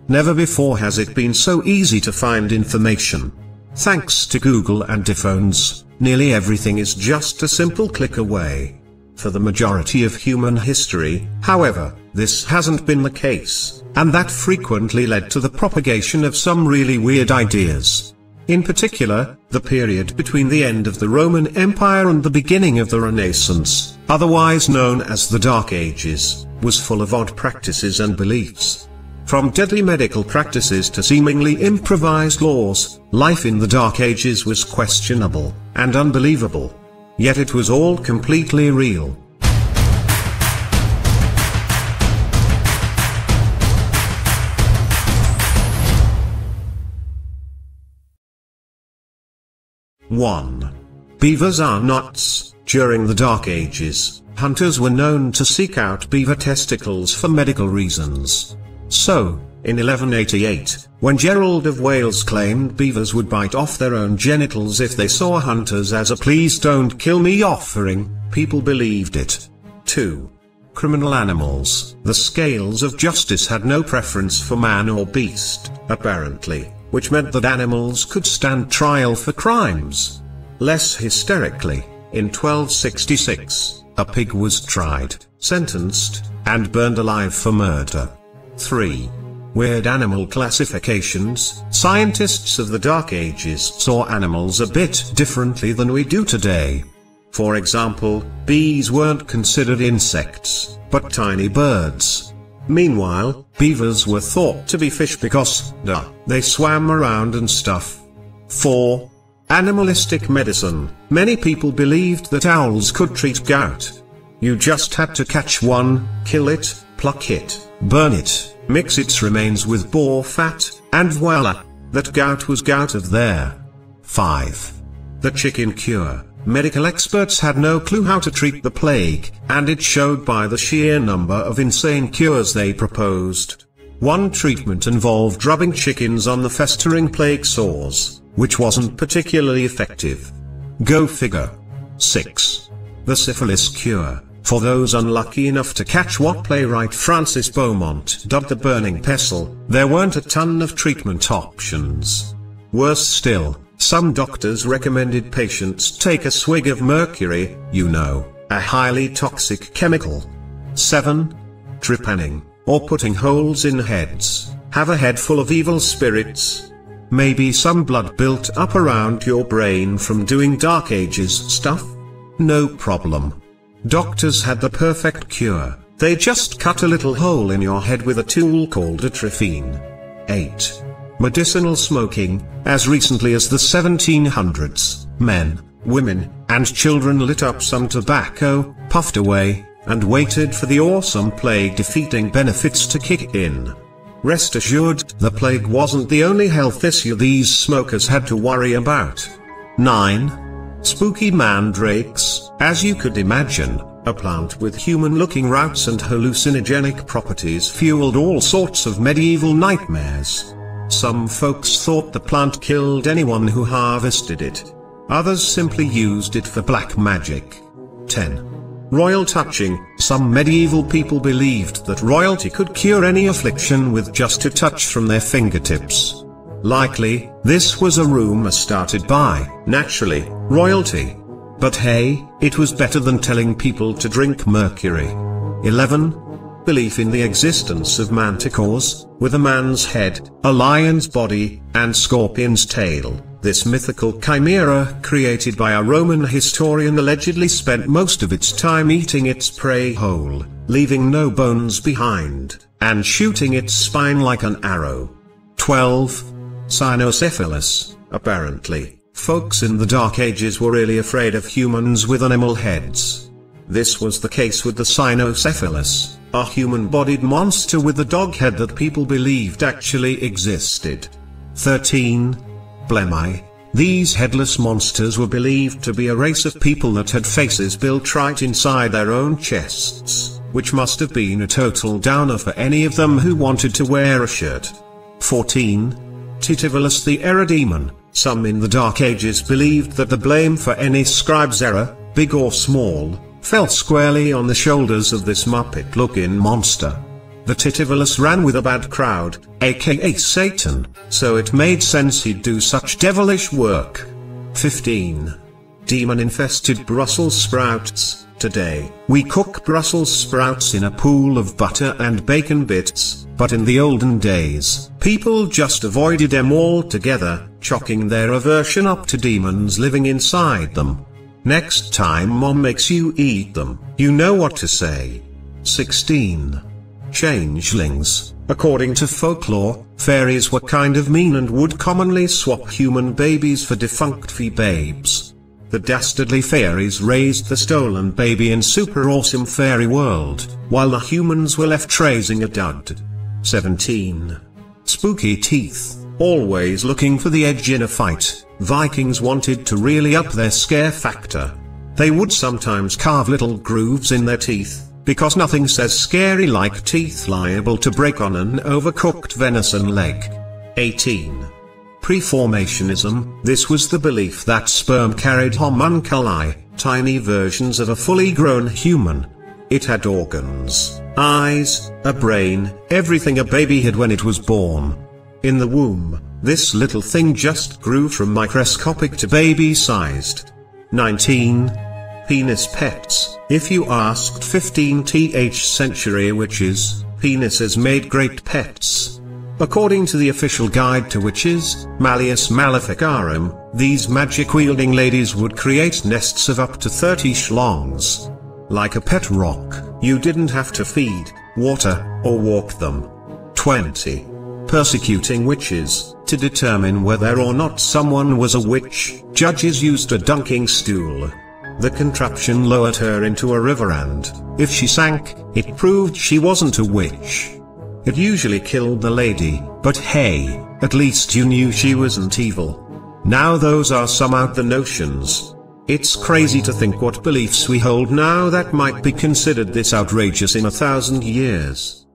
Never before has it been so easy to find information. Thanks to Google and iPhones, nearly everything is just a simple click away. For the majority of human history, however, this hasn't been the case, and that frequently led to the propagation of some really weird ideas. In particular, the period between the end of the Roman Empire and the beginning of the Renaissance, otherwise known as the Dark Ages, was full of odd practices and beliefs. From deadly medical practices to seemingly improvised laws, life in the Dark Ages was questionable and unbelievable. Yet it was all completely real. One. Beavers are nuts. During the Dark Ages, hunters were known to seek out beaver testicles for medical reasons. So, in 1188, when Gerald of Wales claimed beavers would bite off their own genitals if they saw hunters as a "please don't kill me" offering, people believed it. 2. Criminal animals. The scales of justice had no preference for man or beast, apparently, which meant that animals could stand trial for crimes. Less hysterically, in 1266, a pig was tried, sentenced, and burned alive for murder. 3. Weird animal classifications. Scientists of the Dark Ages saw animals a bit differently than we do today. For example, bees weren't considered insects, but tiny birds. Meanwhile, beavers were thought to be fish because, they swam around and stuff. 4. Animalistic medicine. Many people believed that owls could treat gout. You just had to catch one, kill it, pluck it, burn it, mix its remains with boar fat, and voila, that gout was out of there. 5. The chicken cure. Medical experts had no clue how to treat the plague, and it showed by the sheer number of insane cures they proposed. One treatment involved rubbing chickens on the festering plague sores, which wasn't particularly effective. Go figure. 6. The syphilis cure. For those unlucky enough to catch what playwright Francis Beaumont dubbed the burning pestle, there weren't a ton of treatment options. Worse still, some doctors recommended patients take a swig of mercury, a highly toxic chemical. 7. Trepanning, or putting holes in heads. Have a head full of evil spirits. Maybe some blood built up around your brain from doing Dark Ages stuff? No problem. Doctors had the perfect cure. They just cut a little hole in your head with a tool called a trephine. 8. Medicinal smoking. As recently as the 1700s, men, women, and children lit up some tobacco, puffed away, and waited for the awesome plague-defeating benefits to kick in. Rest assured, the plague wasn't the only health issue these smokers had to worry about. 9. Spooky mandrakes. As you could imagine, a plant with human-looking roots and hallucinogenic properties fueled all sorts of medieval nightmares. Some folks thought the plant killed anyone who harvested it. Others simply used it for black magic. 10. Royal touching. Some medieval people believed that royalty could cure any affliction with just a touch from their fingertips. Likely, this was a rumor started by, naturally, royalty. But hey, it was better than telling people to drink mercury. 11. Belief in the existence of manticores, with a man's head, a lion's body, and scorpion's tail. This mythical chimera, created by a Roman historian, allegedly spent most of its time eating its prey whole, leaving no bones behind, and shooting its spine like an arrow. 12. Cynocephalus. Apparently, folks in the Dark Ages were really afraid of humans with animal heads. This was the case with the cynocephalus, a human-bodied monster with a dog head that people believed actually existed. 13. Blemai. These headless monsters were believed to be a race of people that had faces built right inside their own chests, which must have been a total downer for any of them who wanted to wear a shirt. 14. Titivolus the error demon. Some in the Dark Ages believed that the blame for any scribe's error, big or small, fell squarely on the shoulders of this Muppet-looking monster. The Titivolus ran with a bad crowd, aka Satan, so it made sense he'd do such devilish work. 15. Demon-infested Brussels sprouts. Today, we cook Brussels sprouts in a pool of butter and bacon bits, but in the olden days, people just avoided them altogether, chalking their aversion up to demons living inside them. Next time mom makes you eat them, you know what to say. 16. Changelings. According to folklore, fairies were kind of mean and would commonly swap human babies for defunct fee babes. The dastardly fairies raised the stolen baby in super awesome fairy world, while the humans were left raising a dud. 17. Spooky teeth. Always looking for the edge in a fight, Vikings wanted to really up their scare factor. They would sometimes carve little grooves in their teeth, because nothing says scary like teeth liable to break on an overcooked venison leg. 18. Preformationism. This was the belief that sperm carried homunculi, tiny versions of a fully grown human. It had organs, eyes, a brain, everything a baby had when it was born. In the womb, this little thing just grew from microscopic to baby-sized. 19. Penis pets. If you asked 15th century witches, penises made great pets. According to the official guide to witches, Malleus Maleficarum, these magic-wielding ladies would create nests of up to 30 schlongs. Like a pet rock, you didn't have to feed, water, or walk them. 20. Persecuting witches. To determine whether or not someone was a witch, judges used a dunking stool. The contraption lowered her into a river and, if she sank, it proved she wasn't a witch. It usually killed the lady, but hey, at least you knew she wasn't evil. Now those are some out there notions. It's crazy to think what beliefs we hold now that might be considered this outrageous in 1,000 years.